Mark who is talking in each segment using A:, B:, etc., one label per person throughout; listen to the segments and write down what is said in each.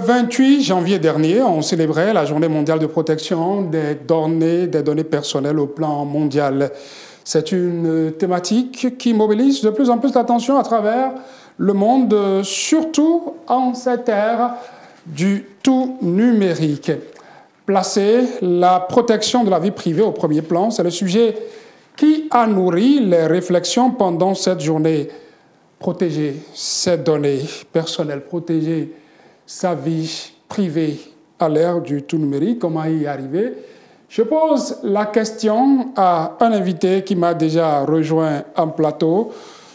A: 28 janvier dernier, on célébrait la journée mondiale de protection des données personnelles au plan mondial. C'est une thématique qui mobilise de plus en plus l'attention à travers le monde, surtout en cette ère du tout numérique. Placer la protection de la vie privée au premier plan, c'est le sujet qui a nourri les réflexions pendant cette journée. Protéger ses données personnelles, protéger sa vie privée à l'ère du tout numérique, comment y arriver? Je pose la question à un invité qui m'a déjà rejoint en plateau,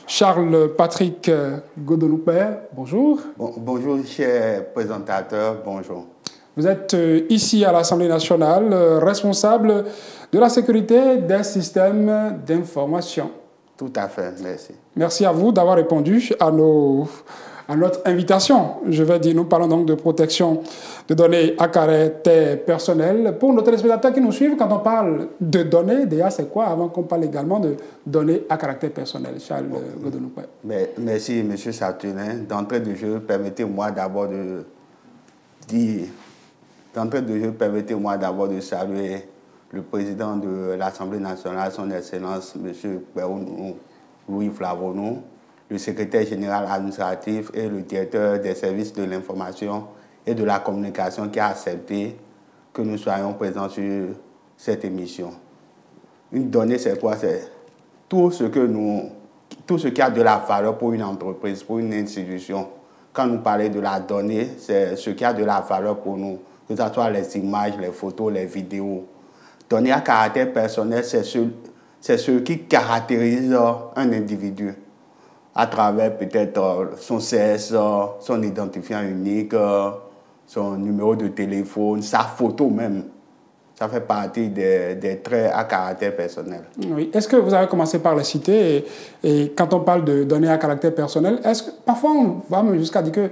A: Charles-Patrick Godeloupé. Bonjour.
B: Bonjour, cher présentateur, bonjour.
A: Vous êtes ici à l'Assemblée nationale, responsable de la sécurité des systèmes d'information.
B: Tout à fait, merci.
A: Merci à vous d'avoir répondu à notre invitation. Je vais dire, nous parlons donc de protection de données à caractère personnel. Pour nos téléspectateurs qui nous suivent, quand on parle de données, déjà c'est quoi avant qu'on parle également de données à caractère personnel? Charles Godeloupé.
B: Merci, M. Saturnin. D'entrée de jeu, permettez-moi d'abord de saluer le président de l'Assemblée nationale, son Excellence, M. Pérounou Louis Flavonou, le secrétaire général administratif et le directeur des services de l'information et de la communication qui a accepté que nous soyons présents sur cette émission. Une donnée, c'est quoi? C'est tout ce qui a de la valeur pour une entreprise, pour une institution. Quand nous parlons de la donnée, c'est ce qui a de la valeur pour nous, que ce soit les images, les photos, les vidéos. Données à caractère personnel, c'est ce qui caractérise un individu à travers peut-être son CSA, son identifiant unique, son numéro de téléphone, sa photo même. Ça fait partie des traits à caractère personnel.
A: Oui. Est-ce que vous avez commencé par les citer et quand on parle de données à caractère personnel, est-ce que parfois on va même jusqu'à dire que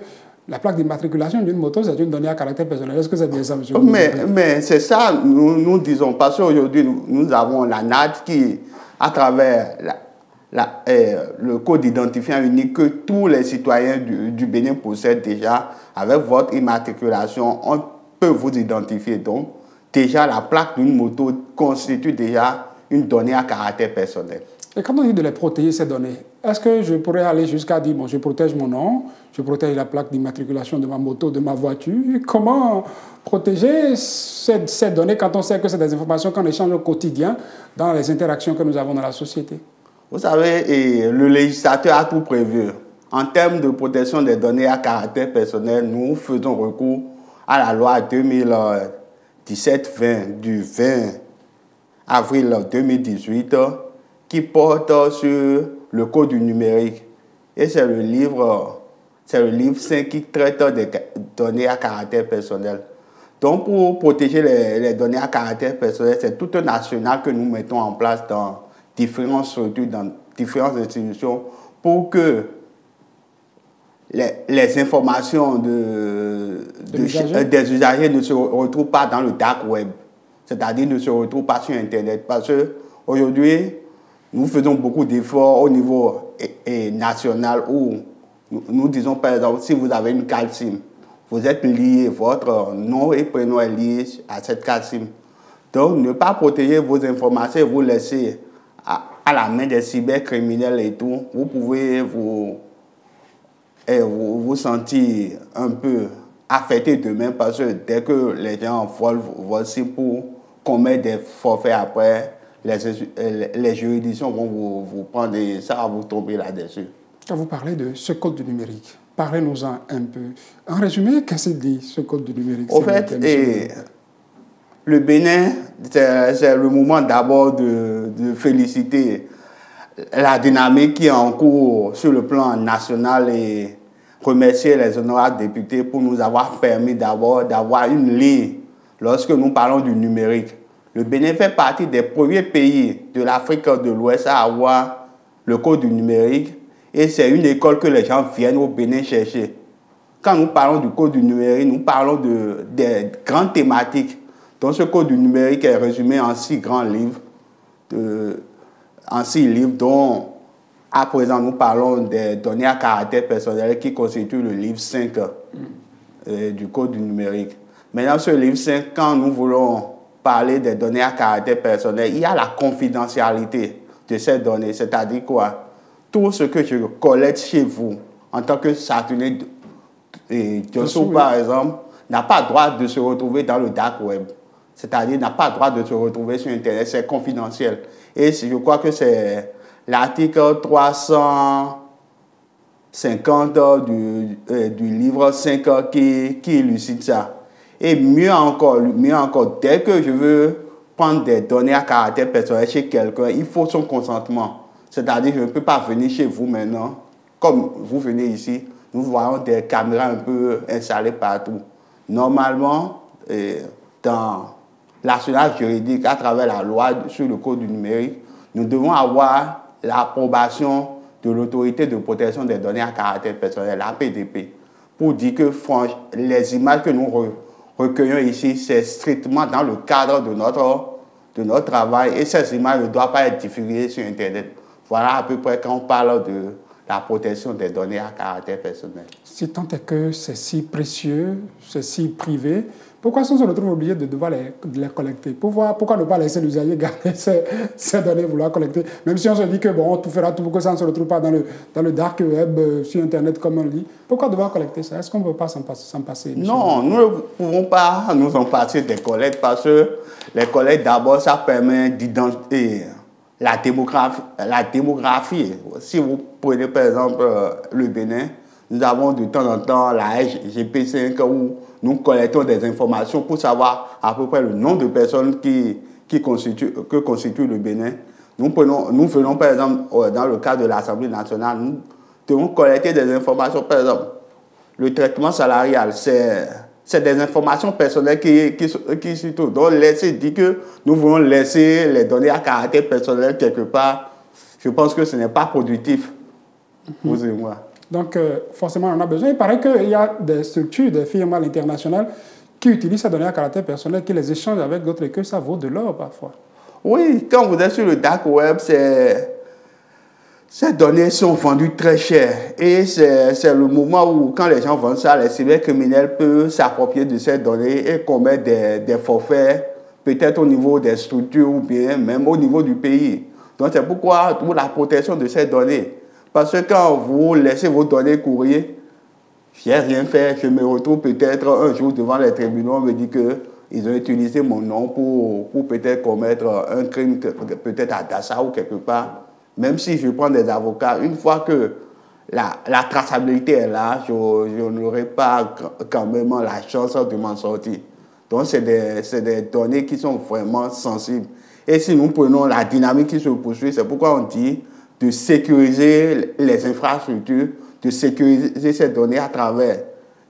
A: la plaque d'immatriculation d'une moto, c'est une donnée à caractère personnel? Est-ce que c'est bien ça, monsieur?
B: Mais c'est ça, nous disons, parce qu'aujourd'hui, nous avons la NAD qui, à travers le code identifiant unique que tous les citoyens du Bénin possèdent déjà, avec votre immatriculation, on peut vous identifier. Donc, déjà, la plaque d'une moto constitue déjà une donnée à caractère personnel.
A: Et quand on dit de les protéger, ces données, est-ce que je pourrais aller jusqu'à dire, bon, je protège mon nom, je protège la plaque d'immatriculation de ma moto, de ma voiture? Comment protéger ces données quand on sait que c'est des informations qu'on échange au quotidien dans les interactions que nous avons dans la société?
B: Vous savez, le législateur a tout prévu. En termes de protection des données à caractère personnel, nous faisons recours à la loi 2017-20 du 20 avril 2018 qui porte sur le code du numérique. Et c'est le livre 5 qui traite des données à caractère personnel. Donc, pour protéger les données à caractère personnel, c'est tout un arsenal que nous mettons en place dans différentes structures, dans différentes institutions, pour que les informations des usagers ne se retrouvent pas dans le dark web, c'est-à-dire ne se retrouvent pas sur Internet. Parce qu'aujourd'hui, nous faisons beaucoup d'efforts au niveau national où nous disons par exemple, si vous avez une carte SIM, vous êtes lié, votre nom et prénom est lié à cette carte SIM. Donc, ne pas protéger vos informations et vous laisser à la main des cybercriminels et tout, vous pouvez vous sentir un peu affecté demain parce que dès que les gens volent vos SIM pour commettre des forfaits après, les juridictions vont vous prendre et ça va vous tomber là-dessus.
A: Quand vous parlez de ce code du numérique, parlez-nous-en un peu. En résumé, qu'est-ce qu'il dit, ce code du numérique?
B: Au fait, le Bénin, c'est le moment d'abord de féliciter la dynamique qui est en cours sur le plan national et remercier les honorables députés pour nous avoir permis d'abord d'avoir une ligne lorsque nous parlons du numérique. Le Bénin fait partie des premiers pays de l'Afrique de l'Ouest à avoir le code du numérique et c'est une école que les gens viennent au Bénin chercher. Quand nous parlons du code du numérique, nous parlons des grandes thématiques. Donc ce code du numérique est résumé en 6 grands livres, dont à présent nous parlons des données à caractère personnel qui constituent le livre 5. du Code du numérique. Maintenant, ce livre 5, quand nous voulons parler des données à caractère personnel, il y a la confidentialité de ces données, c'est-à-dire quoi? Tout ce que je collecte chez vous, en tant que satellé Josso, par exemple, n'a pas le droit de se retrouver dans le dark web. C'est-à-dire n'a pas le droit de se retrouver sur Internet, c'est confidentiel. Et je crois que c'est l'article 350 du livre 5 qui élucide ça. Et mieux encore, dès que je veux prendre des données à caractère personnel chez quelqu'un, il faut son consentement. C'est-à-dire que je ne peux pas venir chez vous maintenant, comme vous venez ici, nous voyons des caméras un peu installées partout. Normalement, dans l'arsenal juridique, à travers la loi sur le code du numérique, nous devons avoir l'approbation de l'autorité de protection des données à caractère personnel, l'APDP, pour dire que les images que nous recueillons ici, c'est strictement dans le cadre de notre travail et ces images ne doivent pas être diffusées sur Internet. Voilà à peu près quand on parle de la protection des données à caractère personnel.
A: Si tant est que c'est si précieux, c'est si privé, pourquoi est-ce qu'on se retrouve obligé de devoir les collecter? Pourquoi ne pas laisser l'usager garder ces données, vouloir collecter? Même si on se dit que bon, on tout fera tout pour que ça ne se retrouve pas dans le dark web, sur Internet, comme on le dit. Pourquoi devoir collecter ça? Est-ce qu'on ne peut pas s'en passer?
B: Non, nous ne pouvons pas nous en passer des collectes parce que les collectes, d'abord, ça permet d'identifier la démographie. Si vous prenez par exemple le Bénin, nous avons de temps en temps la GP5 où nous collectons des informations pour savoir à peu près le nombre de personnes que constitue le Bénin. Nous venons par exemple dans le cadre de l'Assemblée nationale, nous devons collecter des informations, par exemple, le traitement salarial, c'est des informations personnelles qui se trouvent. Donc, laisser dire que nous voulons laisser les données à caractère personnel quelque part, je pense que ce n'est pas productif, vous et moi.
A: Donc, forcément, on en a besoin. Il paraît qu'il y a des structures, des firmes à l'international qui utilisent ces données à caractère personnel, qui les échangent avec d'autres et que ça vaut de l'or parfois.
B: Oui, quand vous êtes sur le dark web, ces données sont vendues très cher et c'est le moment où, quand les gens vendent ça, les cybercriminels peuvent s'approprier de ces données et commettre des forfaits, peut-être au niveau des structures ou bien même au niveau du pays. Donc c'est pourquoi pour la protection de ces données. Parce que quand vous laissez vos données courir, je n'ai rien fait, je me retrouve peut-être un jour devant les tribunaux, on me dit qu'ils ont utilisé mon nom pour peut-être commettre un crime, peut-être à Dassa ou quelque part. Même si je prends des avocats, une fois que la traçabilité est là, je n'aurai pas quand même la chance de m'en sortir. Donc, c'est des données qui sont vraiment sensibles. Et si nous prenons la dynamique qui se poursuit, c'est pourquoi on dit de sécuriser les infrastructures, de sécuriser ces données à travers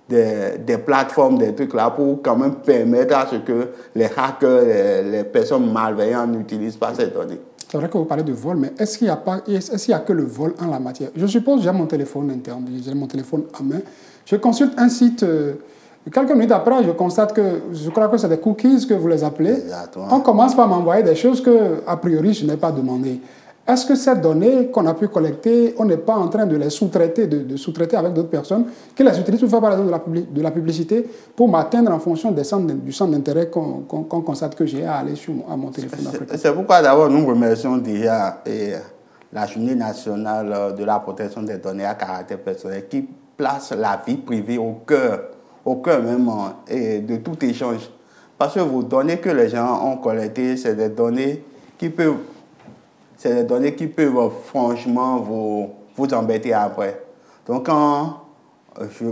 B: des plateformes, des trucs là, pour quand même permettre à ce que les hackers, les personnes malveillantes n'utilisent pas ces données.
A: C'est vrai que vous parlez de vol, mais est-ce qu'il y a que le vol en la matière? Je suppose que j'ai mon téléphone interne, j'ai mon téléphone à main. Je consulte un site, quelques minutes après, je constate que, je crois que c'est des cookies que vous les appelez.
B: Exactement.
A: On commence par m'envoyer des choses que, a priori, je n'ai pas demandé. Est-ce que ces données qu'on a pu collecter, on n'est pas en train de les sous-traiter, de sous-traiter avec d'autres personnes qui les utilisent pour faire par exemple de la publicité pour m'atteindre en fonction du centre d'intérêt qu'on constate que j'ai à aller à mon téléphone africain?
B: C'est pourquoi d'abord nous remercions déjà la Journée nationale de la protection des données à caractère personnel qui place la vie privée au cœur même de tout échange. Parce que vos données que les gens ont collectées, c'est des données qui peuvent franchement vous embêter après. Donc, je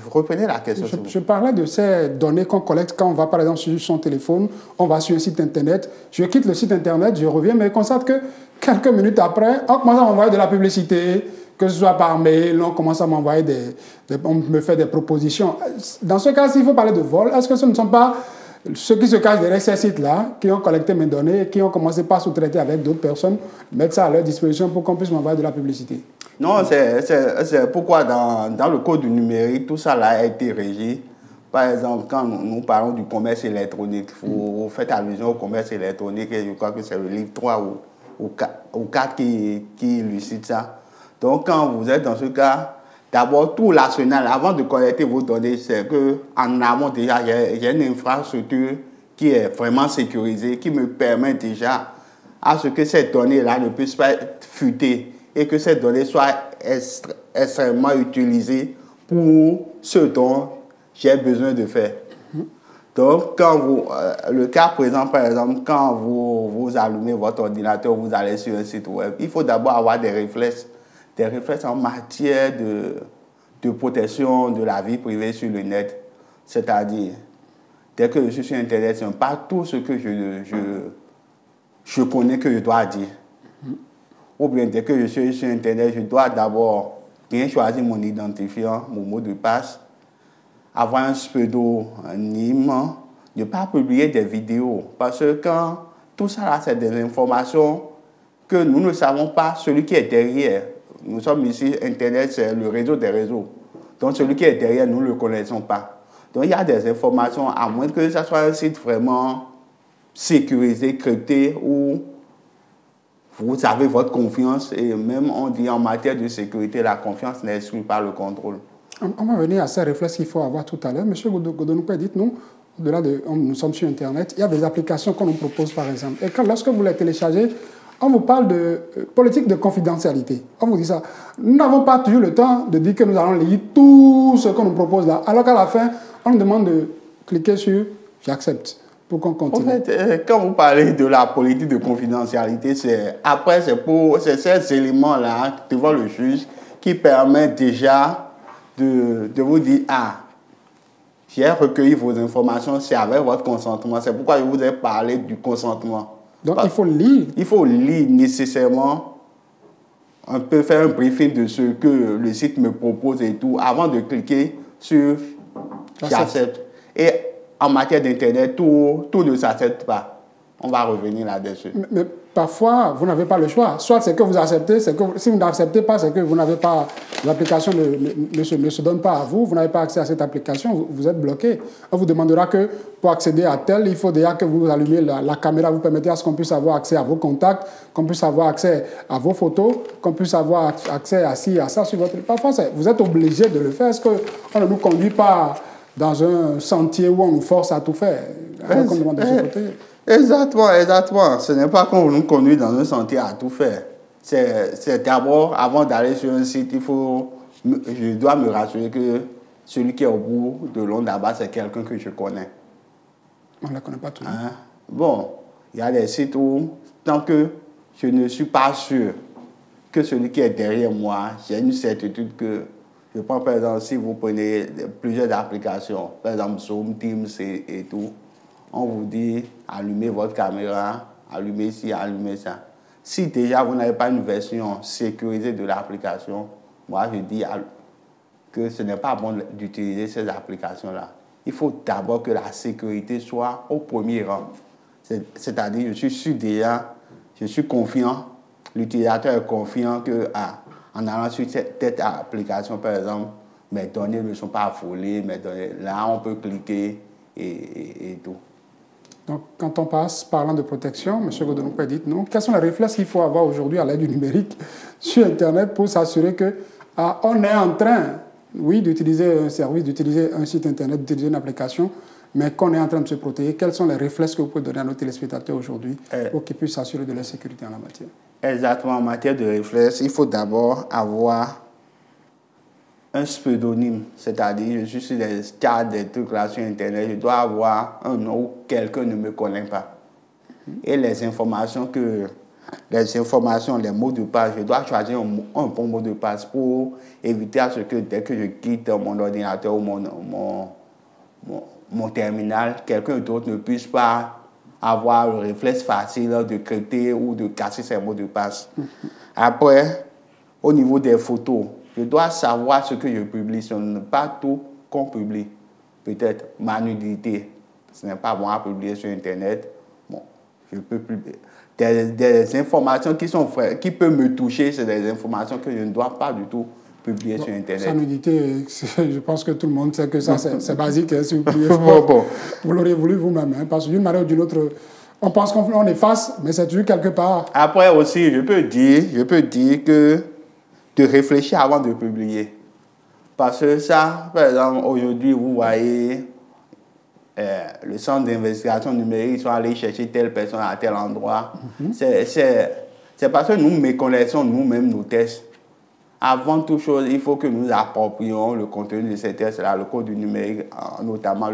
B: reprenais la question.
A: Je parlais de ces données qu'on collecte quand on va, par exemple, sur son téléphone, on va sur un site Internet, je quitte le site Internet, je reviens, mais je constate que quelques minutes après, on commence à m'envoyer de la publicité, que ce soit par mail, on commence à m'envoyer on me fait des propositions. Dans ce cas, s'il faut parler de vol, est-ce que ce ne sont pas ceux qui se cachent derrière ces sites-là, qui ont collecté mes données, qui ont commencé par sous-traiter avec d'autres personnes, mettre ça à leur disposition pour qu'on puisse m'envoyer de la publicité?
B: Non, c'est pourquoi dans le code du numérique, tout ça là a été régi. Par exemple, quand nous parlons du commerce électronique, vous faites allusion au commerce électronique, et je crois que c'est le livre 3 ou 4 qui illustre ça. Donc, quand vous êtes dans ce cas, d'abord, tout l'arsenal, avant de collecter vos données, c'est qu'en amont, déjà, j'ai une infrastructure qui est vraiment sécurisée, qui me permet déjà à ce que ces données-là ne puissent pas être futées et que ces données soient extrêmement utilisées pour ce dont j'ai besoin de faire. Donc, quand le cas présent, par exemple, quand vous allumez votre ordinateur, vous allez sur un site web, il faut d'abord avoir des réflexes en matière de protection de la vie privée sur le net. C'est-à-dire, dès que je suis sur Internet, ce n'est pas tout ce que je connais que je dois dire. Ou bien, dès que je suis sur Internet, je dois d'abord bien choisir mon identifiant, mon mot de passe, avoir un pseudonyme, ne pas publier des vidéos. Parce que quand tout ça, là, c'est des informations que nous ne savons pas celui qui est derrière. Nous sommes ici, Internet, c'est le réseau des réseaux. Donc, celui qui est derrière, nous ne le connaissons pas. Donc, il y a des informations, à moins que ce soit un site vraiment sécurisé, crypté, où vous avez votre confiance. Et même, on dit en matière de sécurité, la confiance n'exclut pas le contrôle.
A: On va venir à ces réflexes qu'il faut avoir tout à l'heure. Monsieur Godonoupe, dites-nous, au-delà de nous sommes sur Internet, il y a des applications qu'on nous propose, par exemple. Et lorsque vous les téléchargez, on vous parle de politique de confidentialité. On vous dit ça. Nous n'avons pas toujours le temps de dire que nous allons lire tout ce qu'on nous propose là. Alors qu'à la fin, on nous demande de cliquer sur « j'accepte » pour qu'on continue.
B: En fait, quand vous parlez de la politique de confidentialité, c'est ces éléments-là devant le juge qui permettent déjà de vous dire « Ah, j'ai recueilli vos informations, c'est avec votre consentement. » C'est pourquoi je vous ai parlé du consentement.
A: Donc, il faut lire.
B: Il faut lire nécessairement, on peut faire un briefing de ce que le site me propose et tout, avant de cliquer sur « j'accepte ». Et en matière d'Internet, tout ne s'accepte pas. On va revenir là-dessus.
A: Mais parfois, vous n'avez pas le choix. Soit c'est que vous acceptez, si vous n'acceptez pas, c'est que vous n'avez pas, l'application ne se donne pas à vous, vous n'avez pas accès à cette application, vous êtes bloqué. On vous demandera que pour accéder à tel, il faut déjà que vous allumez la caméra, vous permettez à ce qu'on puisse avoir accès à vos contacts, qu'on puisse avoir accès à vos photos, qu'on puisse avoir accès à ci, à ça sur votre... Parfois, vous êtes obligé de le faire. Est-ce qu'on ne nous conduit pas dans un sentier où on nous force à tout faire? Alors qu'on demande de ce côté.
B: Exactement, exactement. Ce n'est pas qu'on nous conduit dans un sentier à tout faire. C'est d'abord, avant d'aller sur un site, je dois me rassurer que celui qui est au bout de l'onde là-bas, c'est quelqu'un que je connais.
A: On ne le connaît pas tout.
B: Hein? Bon, il y a des sites où, tant que je ne suis pas sûr que celui qui est derrière moi, j'ai une certitude que, je prends par exemple, si vous prenez plusieurs applications, par exemple Zoom, Teams et tout, on vous dit, allumez votre caméra, allumez ci, allumez ça. Si déjà vous n'avez pas une version sécurisée de l'application, moi je dis que ce n'est pas bon d'utiliser ces applications-là. Il faut d'abord que la sécurité soit au premier rang. C'est-à-dire, je suis sûr déjà, je suis confiant, l'utilisateur est confiant que, en allant sur cette application, par exemple, mes données ne sont pas volées, mes données, là on peut cliquer et tout.
A: Donc, quand on passe parlant de protection, M. Godonoupe, dites-nous, quels sont les réflexes qu'il faut avoir aujourd'hui à l'aide du numérique sur Internet pour s'assurer qu'on est en train, oui, d'utiliser un service, d'utiliser un site Internet, d'utiliser une application, mais qu'on est en train de se protéger? Quels sont les réflexes que vous pouvez donner à nos téléspectateurs aujourd'hui pour qu'ils puissent s'assurer de la sécurité en la matière?
B: Exactement, en matière de réflexes, il faut d'abord avoir un pseudonyme, c'est-à-dire je suis sur des chats, des trucs là sur Internet, je dois avoir un nom où quelqu'un ne me connaît pas. Et les informations, les mots de passe, je dois choisir un bon mot de passe pour éviter à ce que dès que je quitte mon ordinateur ou mon terminal, quelqu'un d'autre ne puisse pas avoir le réflexe facile de crypter ou de casser ses mots de passe. Après, au niveau des photos, je dois savoir ce que je publie. Ce n'est pas tout qu'on publie. Peut-être ma nudité, ce n'est pas bon à publier sur Internet. Bon, je peux publier. Des informations qui peuvent me toucher, c'est des informations que je ne dois pas du tout publier sur Internet.
A: Sa nudité, je pense que tout le monde sait que ça, c'est basique. Hein, si vous publiez, vous l'auriez voulu vous-même. Hein, parce que d'une manière ou d'une autre, on pense qu'on efface, mais c'est toujours quelque part.
B: Après aussi, je peux dire que de réfléchir avant de publier. Parce que ça, par exemple, aujourd'hui, vous voyez, le centre d'investigation numérique sont allés chercher telle personne à tel endroit. C'est parce que nous méconnaissons nous-mêmes nos tests. Avant toute chose, il faut que nous approprions le contenu de ces tests-là, le code du numérique, notamment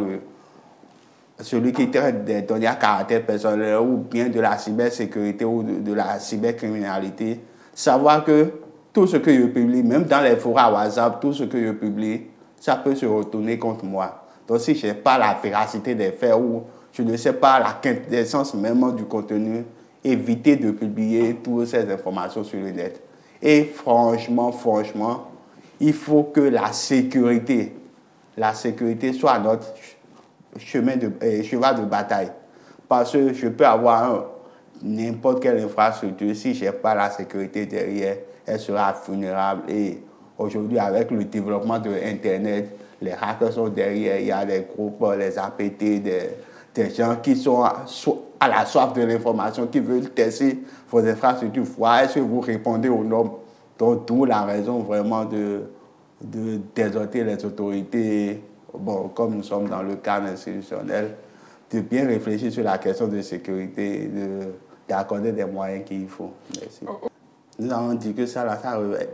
B: celui qui traite des données à caractère personnel ou bien de la cybersécurité ou de la cybercriminalité. Savoir que tout ce que je publie, même dans les forums WhatsApp, tout ce que je publie, ça peut se retourner contre moi. Donc si je n'ai pas la véracité des faits ou je ne sais pas la quintessence même du contenu, évitez de publier toutes ces informations sur le net. Et franchement, il faut que la sécurité soit notre cheval de bataille. Parce que je peux avoir n'importe quelle infrastructure, si je n'ai pas la sécurité derrière, elle sera vulnérable. Et aujourd'hui, avec le développement de Internet, les hackers sont derrière, il y a des groupes, les APT, des gens qui sont à la soif de l'information, qui veulent tester vos infrastructures, voir est-ce que vous répondez aux normes. Donc, d'où la raison vraiment d'exhorter les autorités, bon, comme nous sommes dans le cadre institutionnel, de bien réfléchir sur la question de sécurité, d'accorder des moyens qu'il faut. Merci. Nous avons dit que ça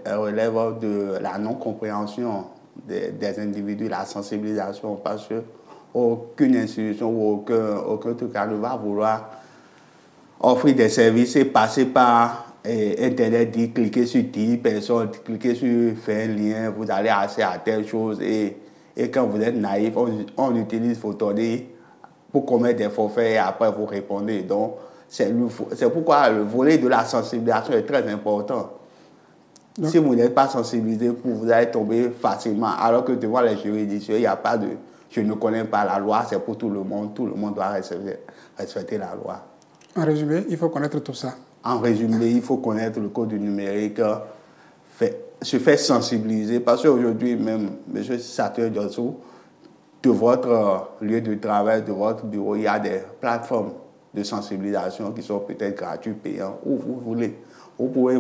B: relève de la non-compréhension des individus, la sensibilisation, parce que aucune institution ou aucun truc ne va vouloir offrir des services et passer par Internet, dit cliquez sur 10 personnes, cliquez sur faire un lien, vous allez accéder à telle chose et quand vous êtes naïf, on utilise vos données pour commettre des forfaits et après vous répondez. Donc, c'est pourquoi le volet de la sensibilisation est très important. Donc, si vous n'êtes pas sensibilisé, vous allez tomber facilement, alors que devant les juridictions, il n'y a pas de « je ne connais pas la loi », c'est pour tout le monde doit respecter la loi.
A: En résumé, il faut connaître tout ça.
B: En résumé, il faut connaître le code du numérique, se faire sensibiliser, parce qu'aujourd'hui même, M. Saturne Diossou, de votre lieu de travail, de votre bureau, il y a des plateformes de sensibilisation qui sont peut-être gratuites, payantes, où vous voulez. Vous pouvez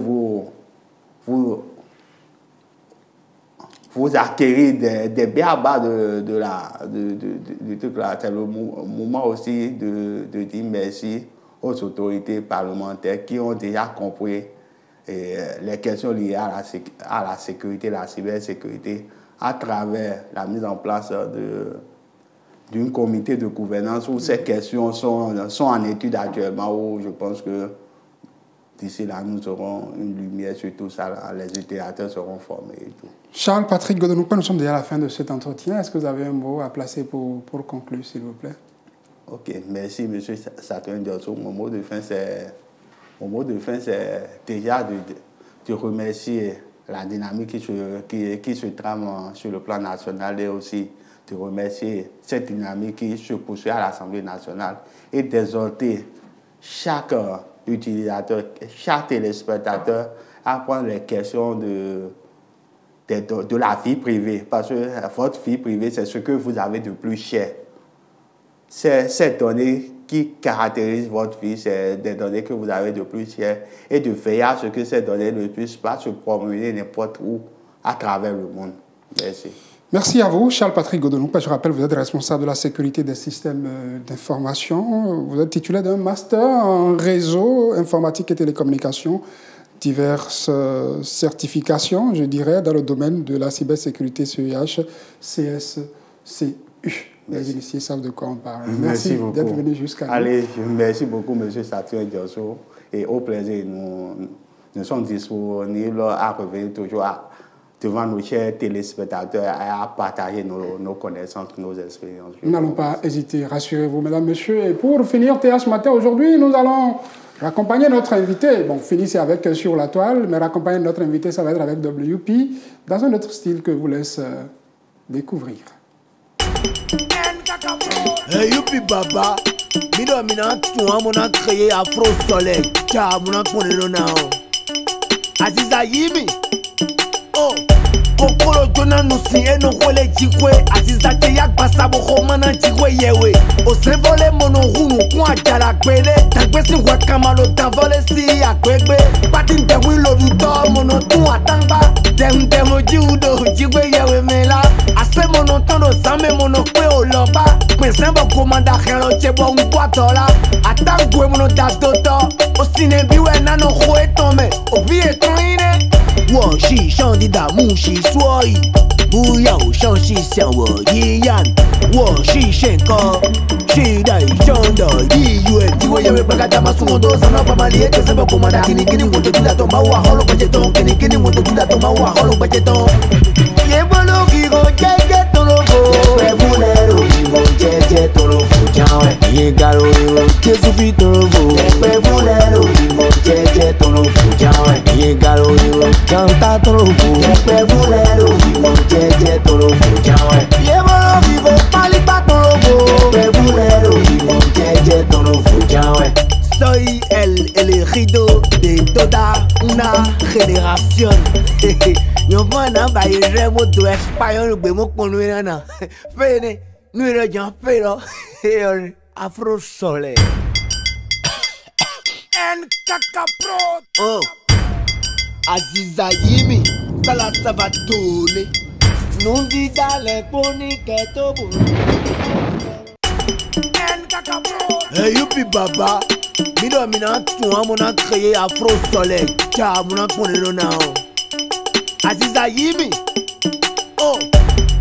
B: vous acquérir des béabas du truc là. C'est le moment aussi de dire merci aux autorités parlementaires qui ont déjà compris les questions liées à la sécurité, la cybersécurité, à travers la mise en place d'un comité de gouvernance où ces questions sont en étude actuellement, où je pense que d'ici là, nous aurons une lumière sur tout ça, les utilisateurs seront formés et tout.
A: Charles-Patrick Godonoupa, nous sommes déjà à la fin de cet entretien. Est-ce que vous avez un mot à placer pour conclure, s'il vous plaît? Ok,
B: merci M. Saturne Diossou. Mon mot de fin, c'est déjà de remercier la dynamique qui se trame sur le plan national et aussi de remercier cette dynamique qui se poursuit à l'Assemblée nationale et d'exhorter chaque utilisateur, chaque téléspectateur à prendre les questions de la vie privée, parce que votre vie privée, c'est ce que vous avez de plus cher. C'est ces données qui caractérisent votre vie, c'est des données que vous avez de plus cher, et de veiller à ce que ces données ne puissent pas se promener n'importe où à travers le monde. Merci.
A: Merci à vous, Charles-Patrick Godonoupa. Je rappelle, vous êtes responsable de la sécurité des systèmes d'information. Vous êtes titulaire d'un master en réseau informatique et télécommunications, diverses certifications, je dirais, dans le domaine de la cybersécurité CEH, CSCU. Les initiés savent de quoi on parle. Merci d'être venu jusqu'à nous.
B: Allez, merci beaucoup, M. Saturne Diossou. Et au plaisir, nous sommes disponibles à revenir toujours devant nos chers téléspectateurs et à partager nos connaissances, nos expériences.
A: Nous n'allons pas hésiter, rassurez-vous, mesdames, messieurs. Et pour finir TH Matin, aujourd'hui, nous allons raccompagner notre invité. Bon, finissez avec Sur la toile, mais raccompagner notre invité, ça va être avec WP, dans un autre style que je vous laisse découvrir.
C: Hey, youpi baba, mina tuwa mona créé Afro Soleil, cha mona kone na o. Aziza yimi, oh, kokolo jona nusi eno kwele jikwe, Aziza te yak basa boko mana jikwe yewe. O se vole mono hunu kwa jala kwele, tagbe si wakamalo ta vole si akwegbe, patin te wilo du to mono tuwa tangba. Demo judo, jigwe yewe mela. Ase mono tondo same mono kwe oloba. Pensembo komanda khelo chebo ngwatola. Atangwe mono dadoto. Osine biwe nano khoe tome. Obie toine. Wo shi shandi da mu shi suoi. 不要伤心像我一样，我是选歌，期待中的意愿。因为因为本来他妈送我多少，那爸妈连个什么不嘛的，给你我就知道懂嘛，我好了不接动，给你我就知道懂嘛，我好了不接动。也不能给我姐姐懂了不？别不来了，给我姐姐懂了不？讲哎，也干了我姐夫比懂了不？别不来了，给我姐姐懂了不？讲哎，也干了我长大懂了不？别不来了，给我姐。Soy el elegido de toda una generación. Yo mana baile moto español bemo ponuena. Fene, no era ya pero Afro Soleil. En Kakapro. Oh. Aziza Yimi, Sala Sabatone. Non di dale poni che to bu. En Kakapro. Hey youpi baba. Mina tuwa mona créé Afro Soleil. Cha mona konelo na o. Aziza Yimi. Oh.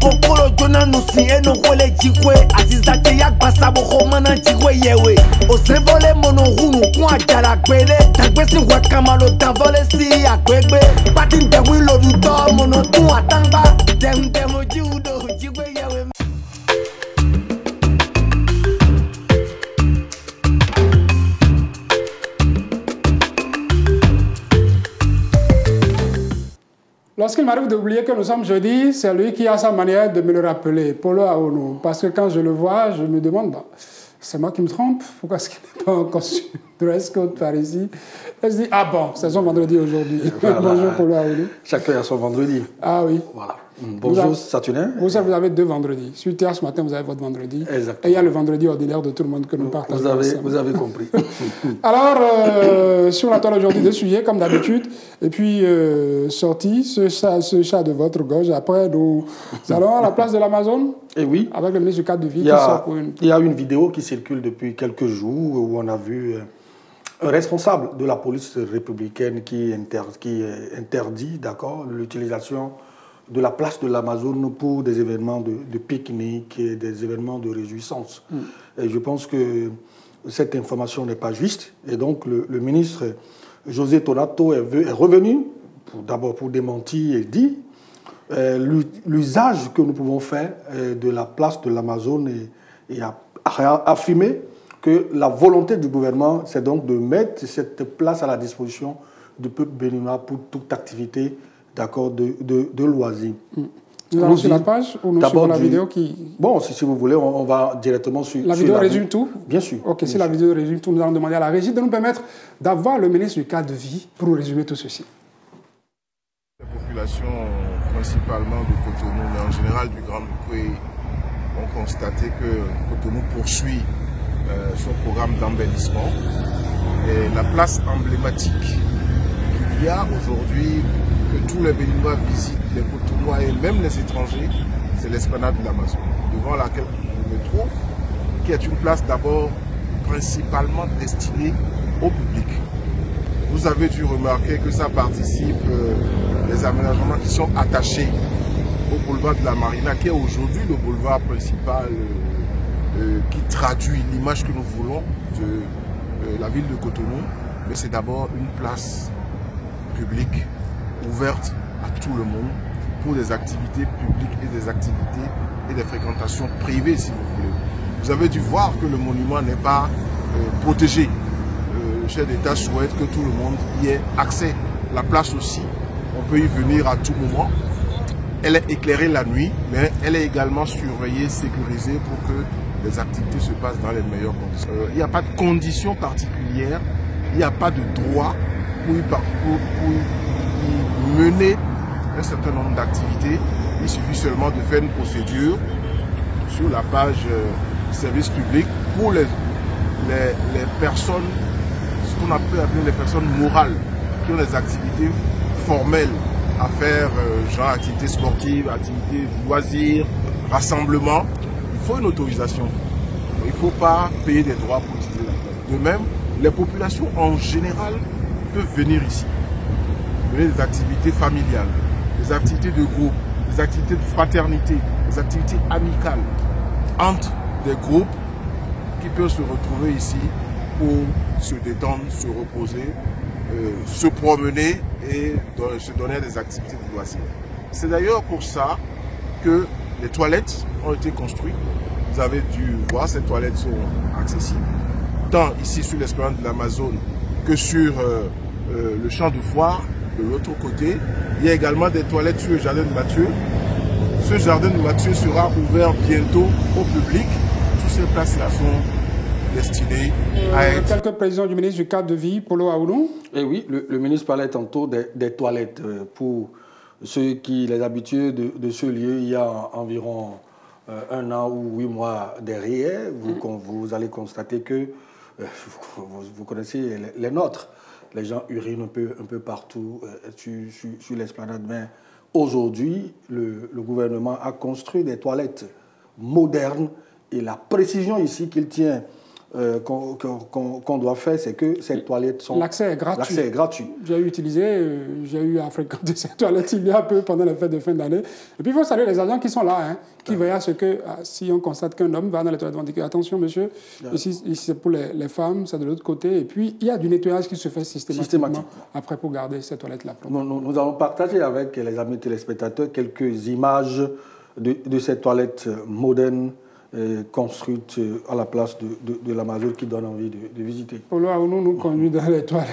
C: Kokoro jona nusi eno kwele jikwe. Aziza te yak basabo khomana jikwe yewe. Osevole mono hunu kwa jala gbele. Dagbe si wakamalo danvole si agbegbe. Patin de wilo du to mono tu atangba. Demo judo jikwe yewe.
A: Lorsqu'il m'arrive d'oublier que nous sommes jeudi, c'est lui qui a sa manière de me le rappeler, Polo Aono. Parce que quand je le vois, je me demande, bah, c'est moi qui me trompe, pourquoi est-ce qu'il n'est pas en costume dress code par ici? Elle se dit, ah bon, c'est son vendredi aujourd'hui. Voilà. Bonjour Polo Aono.
D: Chacun a son vendredi.
A: Ah oui.
D: Voilà. Bonjour Saturnin.
A: Vous avez deux vendredis. Suite ce matin, vous avez votre vendredi.
D: Exactement.
A: Et il y a le vendredi ordinaire de tout le monde que nous partageons.
D: Vous avez compris.
A: Alors, sur la toile aujourd'hui, deux sujets, comme d'habitude. Et puis, sorti ce chat de votre gauche. Après, nous allons à la place de l'Amazon.
D: Et oui.
A: Avec le ministre du cadre de vie.
D: Il y a une vidéo qui circule depuis quelques jours où on a vu un responsable de la police républicaine qui interdit l'utilisation de la place de l'Amazon pour des événements de pique-nique et des événements de réjouissance. Et je pense que cette information n'est pas juste. Et donc le ministre José Tonato est revenu d'abord pour démentir et dit l'usage que nous pouvons faire de la place de l'Amazon et a affirmé que la volonté du gouvernement, c'est donc de mettre cette place à la disposition du peuple béninois pour toute activité de loisirs.
A: Nous allons sur la page ou nous suivons la vidéo qui...
D: Bon, si vous voulez, on va directement sur
A: la vidéo. Résume tout?
D: Bien sûr.
A: Ok, si la vidéo résume tout, nous allons demander à la régie de nous permettre d'avoir le ministre du cadre de vie pour nous résumer tout ceci.
E: La population, principalement de Cotonou, mais en général du Grand Lukwe, ont constaté que Cotonou poursuit son programme d'embellissement. Et la place emblématique qu'il y a aujourd'hui, que tous les Béninois visitent, les Cotonouais et même les étrangers, c'est l'esplanade de l'Amazon, devant laquelle je me trouve, qui est une place d'abord principalement destinée au public. Vous avez dû remarquer que ça participe des aménagements qui sont attachés au boulevard de la Marina, qui est aujourd'hui le boulevard principal qui traduit l'image que nous voulons de la ville de Cotonou. Mais c'est d'abord une place publique ouverte à tout le monde pour des activités publiques et des activités et des fréquentations privées, si vous voulez. Vous avez dû voir que le monument n'est pas protégé. Le chef d'État souhaite que tout le monde y ait accès. La place aussi, on peut y venir à tout moment. Elle est éclairée la nuit, mais elle est également surveillée, sécurisée pour que les activités se passent dans les meilleures conditions. Il n'y a pas de conditions particulières, il n'y a pas de droit pour y mener un certain nombre d'activités. Il suffit seulement de faire une procédure sur la page service public pour les personnes, ce qu'on peut appeler les personnes morales, qui ont des activités formelles à faire genre activités sportives, activités de loisirs, rassemblements, il faut une autorisation. Il ne faut pas payer des droits pour utiliser la place. De même, les populations en général peuvent venir ici, mener des activités familiales, des activités de groupe, des activités de fraternité, des activités amicales entre des groupes qui peuvent se retrouver ici pour se détendre, se reposer, se promener et se donner des activités de loisirs. C'est d'ailleurs pour ça que les toilettes ont été construites. Vous avez dû voir, ces toilettes sont accessibles, tant ici sur l'esplanade de l'Amazone que sur le champ de foire de l'autre côté. Il y a également des toilettes sur le jardin de Mathieu. Ce jardin de Mathieu sera ouvert bientôt au public. Toutes ces places-là sont destinées à être...
A: Quelques précisions du ministre du cadre de vie, Polo Aoulou.
D: Eh oui, le ministre parlait tantôt des toilettes. Pour ceux qui, les habitués de ce lieu, il y a environ 1 an ou 8 mois derrière, vous allez constater que, vous connaissez les nôtres, les gens urinent un peu partout sur l'esplanade. Mais aujourd'hui, le gouvernement a construit des toilettes modernes et la précision ici qu'il tient qu'on doit faire, c'est que ces toilettes sont...
A: L'accès est gratuit.
D: L'accès est gratuit.
A: J'ai eu à fréquenter ces toilettes il y a peu pendant les fêtes de fin d'année. Et puis il faut saluer les agents qui sont là, qui veillent à ce que si on constate qu'un homme va dans les toilettes, on dit que attention monsieur, ici c'est pour les femmes, c'est de l'autre côté. Et puis il y a du nettoyage qui se fait systématiquement. Après pour garder ces toilettes-là.
D: Nous allons partager avec les amis téléspectateurs quelques images de ces toilettes modernes construite à la place de l'Amazone qui donne envie de visiter.
A: Polo Aoulou nous conduit dans les toilettes.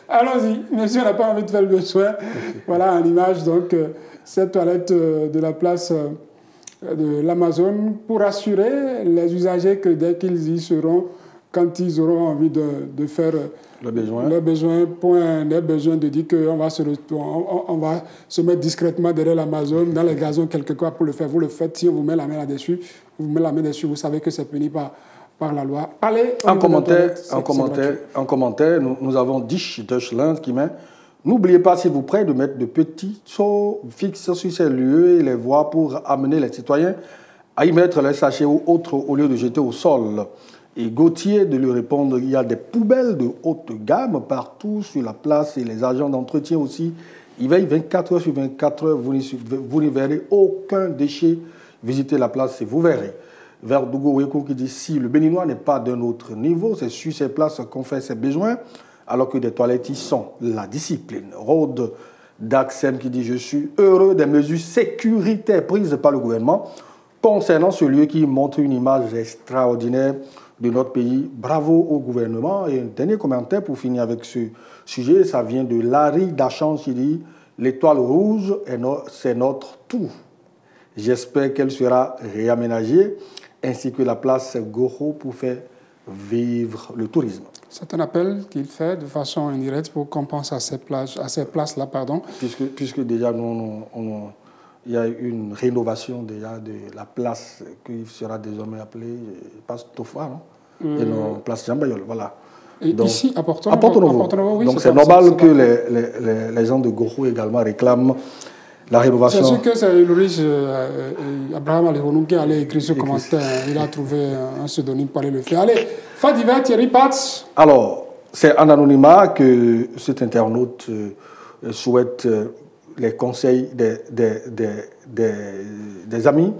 A: Allons-y, monsieur n'a pas envie de faire le besoin. Voilà en image donc cette toilette de la place de l'Amazone pour assurer les usagers que dès qu'ils y seront, quand ils auront envie de faire leurs besoins, point n'est besoin de dire qu'on va se mettre discrètement derrière l'Amazone, dans les gazons quelque part pour le faire. Vous le faites, si on vous met la main là-dessus, vous savez que c'est puni par la loi. Allez,
D: en commentaire, nous avons Dish Deutschland qui met « N'oubliez pas, s'il vous plaît, de mettre de petits seaux fixes sur ces lieux et les voies pour amener les citoyens à y mettre les sachets ou autres au lieu de jeter au sol. » Et Gauthier de lui répondre, il y a des poubelles de haute gamme partout sur la place et les agents d'entretien aussi. Ils veillent 24 heures sur 24 heures, vous n'y verrez aucun déchet. Visitez la place et vous verrez. Verdugo Weko qui dit, si le Béninois n'est pas d'un autre niveau, c'est sur ces places qu'on fait ses besoins, alors que des toilettes y sont. La discipline. Rode Daxem qui dit, je suis heureux des mesures sécuritaires prises par le gouvernement concernant ce lieu qui montre une image extraordinaire de notre pays. Bravo au gouvernement. Et un dernier commentaire pour finir avec ce sujet, ça vient de Larry Dachan qui dit « L'étoile rouge, c'est notre tout. J'espère qu'elle sera réaménagée, ainsi que la place Goro pour faire vivre le tourisme. »
A: C'est un appel qu'il fait de façon indirecte pour qu'on pense à ces places-là.
D: Puisque déjà, il y a une rénovation déjà de la place qui sera désormais appelée place Tofa, non et non place Jambayol, voilà.
A: Et donc, ici, à Porto
D: Novo. Oui, donc c'est normal que les gens de Goro également réclament la rénovation.
A: C'est sûr que c'est Louis Abraham Aléhonou qui allait écrire ce commentaire. Il a trouvé un pseudonyme pour aller le faire. Allez, Fadiver, Thierry Patz.
D: Alors, c'est en anonymat que cet internaute souhaite les conseils des amis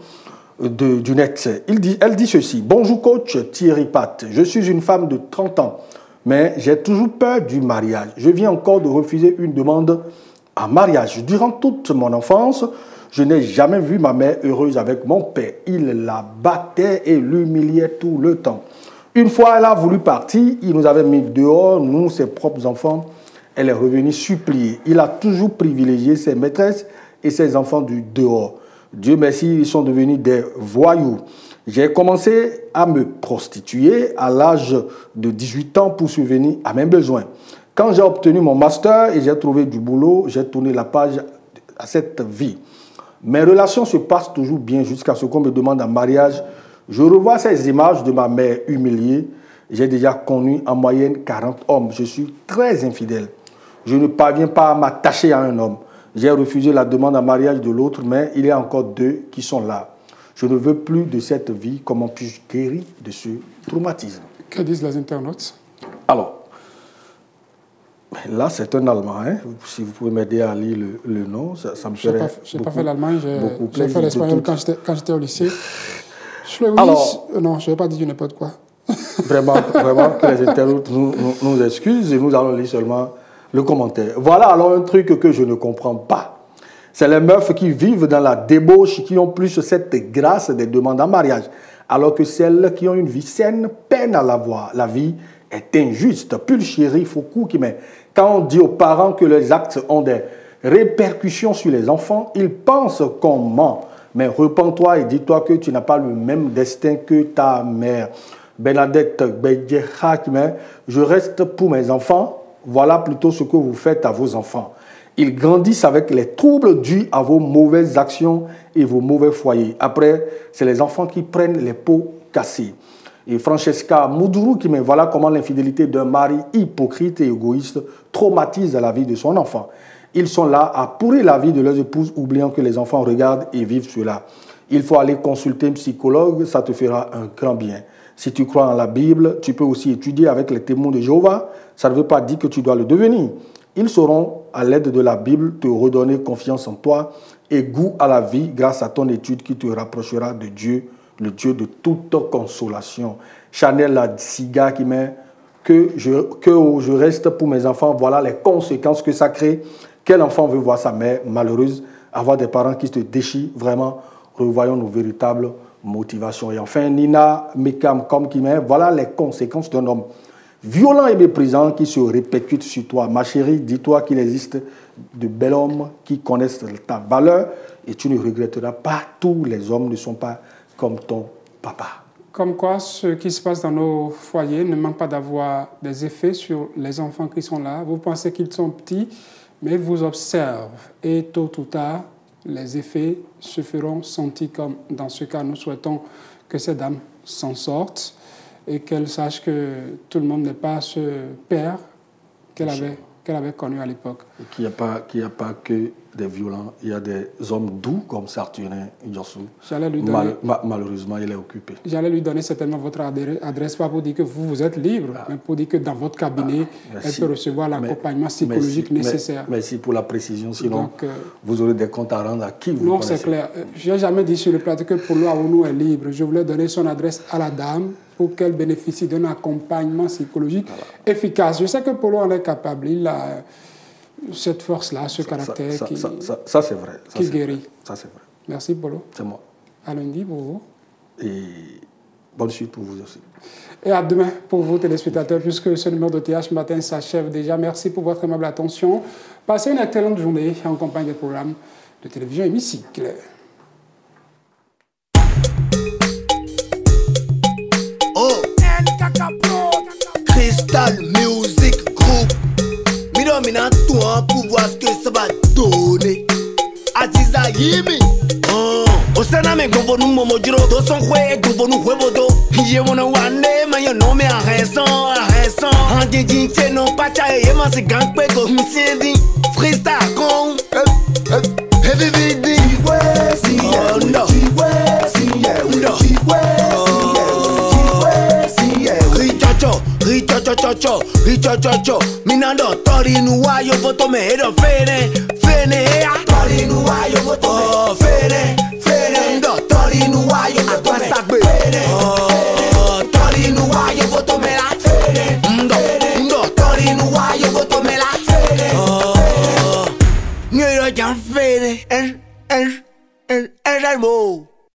D: du net. Elle dit ceci. Bonjour coach Thierry Pat. Je suis une femme de 30 ans, mais j'ai toujours peur du mariage. Je viens encore de refuser une demande en mariage. Durant toute mon enfance, je n'ai jamais vu ma mère heureuse avec mon père. Il la battait et l'humiliait tout le temps. Une fois, elle a voulu partir. Il nous avait mis dehors, nous, ses propres enfants. Elle est revenue supplier. Il a toujours privilégié ses maîtresses et ses enfants du dehors. Dieu merci, ils sont devenus des voyous. J'ai commencé à me prostituer à l'âge de 18 ans pour subvenir à mes besoins. Quand j'ai obtenu mon master et j'ai trouvé du boulot, j'ai tourné la page à cette vie. Mes relations se passent toujours bien jusqu'à ce qu'on me demande en mariage. Je revois ces images de ma mère humiliée. J'ai déjà connu en moyenne 40 hommes. Je suis très infidèle. Je ne parviens pas à m'attacher à un homme. J'ai refusé la demande en mariage de l'autre, mais il y a encore 2 qui sont là. Je ne veux plus de cette vie. Comment puis-je guérir de ce traumatisme?
A: Que disent les internautes?
D: Alors, là, c'est un Allemand. Hein? Si vous pouvez m'aider à lire le nom, ça me ferait
A: Je n'ai pas fait l'allemand, j'ai fait
D: de
A: l'espagnol
D: tout.
A: quand j'étais au lycée.
D: Alors,
A: non, je ne vais pas dire du n'importe quoi.
D: Vraiment que les internautes nous excusent et nous allons lire seulement le commentaire. Voilà alors un truc que je ne comprends pas. C'est les meufs qui vivent dans la débauche qui ont plus cette grâce des demandes en mariage, alors que celles qui ont une vie saine peinent à l'avoir. La vie est injuste. Puis le chéri Foucault qui met, quand on dit aux parents que les actes ont des répercussions sur les enfants, ils pensent qu'on ment. Mais repens-toi et dis-toi que tu n'as pas le même destin que ta mère. Bernadette Bedjeha qui met, je reste pour mes enfants. Voilà plutôt ce que vous faites à vos enfants. Ils grandissent avec les troubles dus à vos mauvaises actions et vos mauvais foyers. Après, c'est les enfants qui prennent les pots cassés. Et Francesca Moudourou qui met, voilà comment l'infidélité d'un mari hypocrite et égoïste traumatise la vie de son enfant. Ils sont là à pourrir la vie de leurs épouses, oubliant que les enfants regardent et vivent cela. Il faut aller consulter un psychologue, ça te fera un grand bien. Si tu crois en la Bible, tu peux aussi étudier avec les témoins de Jéhovah. Ça ne veut pas dire que tu dois le devenir. Ils sauront, à l'aide de la Bible, te redonner confiance en toi et goût à la vie grâce à ton étude qui te rapprochera de Dieu, le Dieu de toute consolation. Chanel Siga qui met que je reste pour mes enfants. Voilà les conséquences que ça crée. Quel enfant veut voir sa mère malheureuse, avoir des parents qui se déchirent? Vraiment, revoyons nos véritables motivations. Et enfin, Nina Mekam comme qui met, voilà les conséquences d'un homme violent et méprisant qui se répercute sur toi. Ma chérie, dis-toi qu'il existe de bels hommes qui connaissent ta valeur et tu ne regretteras pas. Tous les hommes ne sont pas comme ton papa.
A: Comme quoi, ce qui se passe dans nos foyers ne manque pas d'avoir des effets sur les enfants qui sont là. Vous pensez qu'ils sont petits, mais ils vous observent. Et tôt ou tard, les effets se feront sentir, comme dans ce cas, nous souhaitons que ces dames s'en sortent et qu'elles sachent que tout le monde n'est pas ce père qu'elle avait connu à l'époque.
D: Qu'il n'y a pas que des violents, il y a des hommes doux comme Sarturin Yossou. Malheureusement, il est occupé.
A: J'allais lui donner certainement votre adresse, pas pour dire que vous êtes libre, mais pour dire que dans votre cabinet, elle peut recevoir l'accompagnement psychologique nécessaire.
D: Merci pour la précision, sinon donc, vous aurez des comptes à rendre à qui vous connaissez.
A: Non, c'est clair. Je n'ai jamais dit sur le plateau que Polo Aounou est libre. Je voulais donner son adresse à la dame pour qu'elle bénéficie d'un accompagnement psychologique efficace. Je sais que Polo en est capable. Il a cette force-là, ce caractère qui
D: c'est vrai.
A: Qui guérit.
D: Ça, c'est vrai.
A: Merci, Polo.
D: C'est moi.
A: À lundi pour vous.
D: Et bonne suite pour vous aussi.
A: Et à demain pour vous, téléspectateurs, puisque ce numéro de TH Matin s'achève déjà. Merci pour votre aimable attention. Passez une excellente journée en compagnie des programmes de télévision Hémicycle.
C: Oh, Crystal Music Group. Mina toi pour voir ce que ça va donner. Aziza Yimi. Osana me gombo nu momo jiro do son kwe gombo nu huevo do. Ye wona wane ma yo no me a raison. Handi jinche no pacha e ma se gang pe go msedi. Freestyle con. Heavy BD. Oh no. Richo, minando tori nuwa yo voto me edo fene ya tori nuwa yo voto me fene ndo tori nuwa yo voto me tori nuwa yo voto me la ndo tori nuwa yo voto me la Nyo yo jan fene el mo